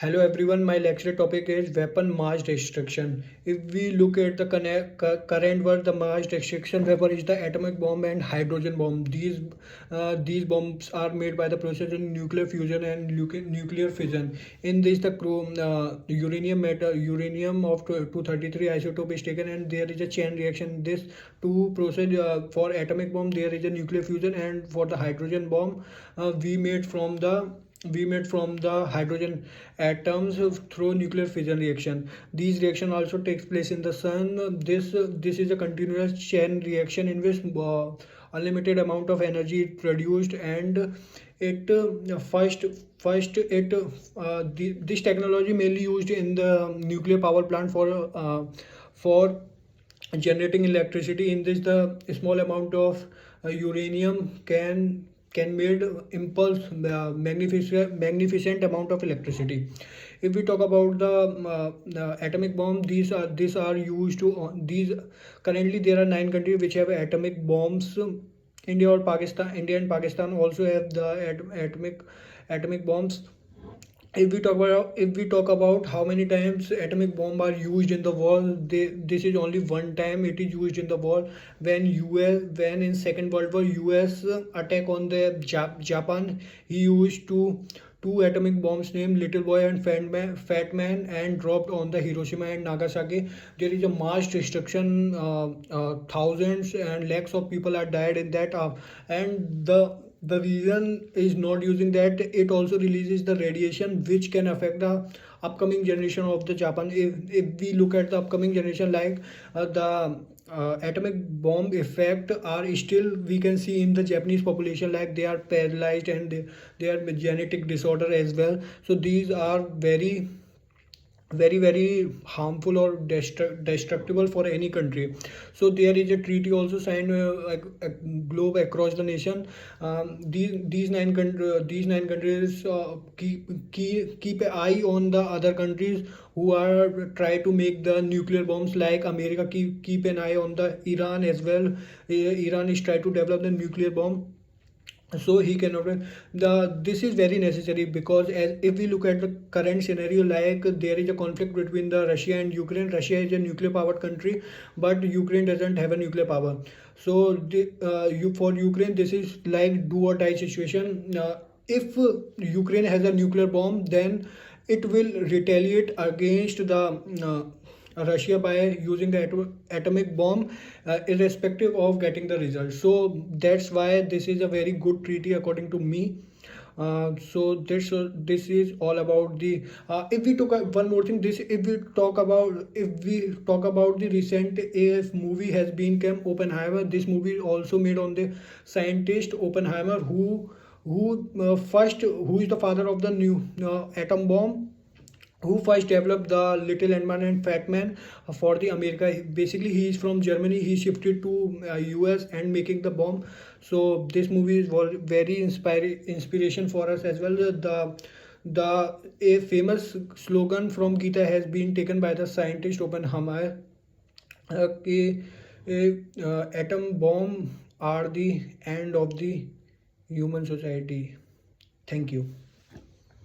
Hello everyone, my lecture topic is weapon mass destruction. If we look at the current world, the mass destruction weapon is the atomic bomb and hydrogen bomb. These bombs are made by the process of nuclear fusion and nuclear fission. In this, the uranium of 233 isotope is taken, and there is a chain reaction. This two process for atomic bomb there is a nuclear fusion, and for the hydrogen bomb, we made from the hydrogen atoms through nuclear fission reaction. These reaction also takes place in the sun. This is a continuous chain reaction in which unlimited amount of energy is produced, and it first it this technology mainly used in the nuclear power plant for generating electricity. In this, the small amount of uranium can made impulse magnificent amount of electricity. If we talk about the atomic bomb, these are used to these currently there are 9 countries which have atomic bombs. India and Pakistan also have the atomic bombs. If we talk about how many times atomic bomb are used in the world, this is only one time it is used in the world, when in Second World War US attack on the Japan. He used two atomic bombs named Little Boy and Fat Man, and dropped on the Hiroshima and Nagasaki. There is a mass destruction. Thousands and lakhs of people are died in that, and the reason is not using that. It also releases the radiation which can affect the upcoming generation of the Japan. If we look at the upcoming generation, like the atomic bomb effect are still we can see in the Japanese population, like they are paralyzed, and they are with genetic disorder as well. So these are very harmful or destructible for any country. So there is a treaty also signed globe across the nation. These nine countries keep an eye on the other countries who are try to make the nuclear bombs. Like America keep an eye on the Iran as well. Iran is try to develop the nuclear bomb, so he cannot this is very necessary, because as if we look at the current scenario, like there is a conflict between the Russia and Ukraine. Russia is a nuclear powered country, but Ukraine doesn't have a nuclear power. So for Ukraine this is like do or die situation. If Ukraine has a nuclear bomb, then it will retaliate against the Russia by using the atomic bomb, irrespective of getting the result. So that's why this is a very good treaty according to me. This is all about the. If we talk one more thing, this if we talk about the recent AF movie has been came Oppenheimer. This movie also made on the scientist Oppenheimer, who is the father of the new atom bomb, who first developed the Little Man and Fat Man for the America. Basically, he is from Germany. He shifted to US and making the bomb. So this movie is very inspiration for us as well. The a famous slogan from Gita has been taken by the scientist Oppenheimer. कि atom bomb are the end of the human society. Thank you.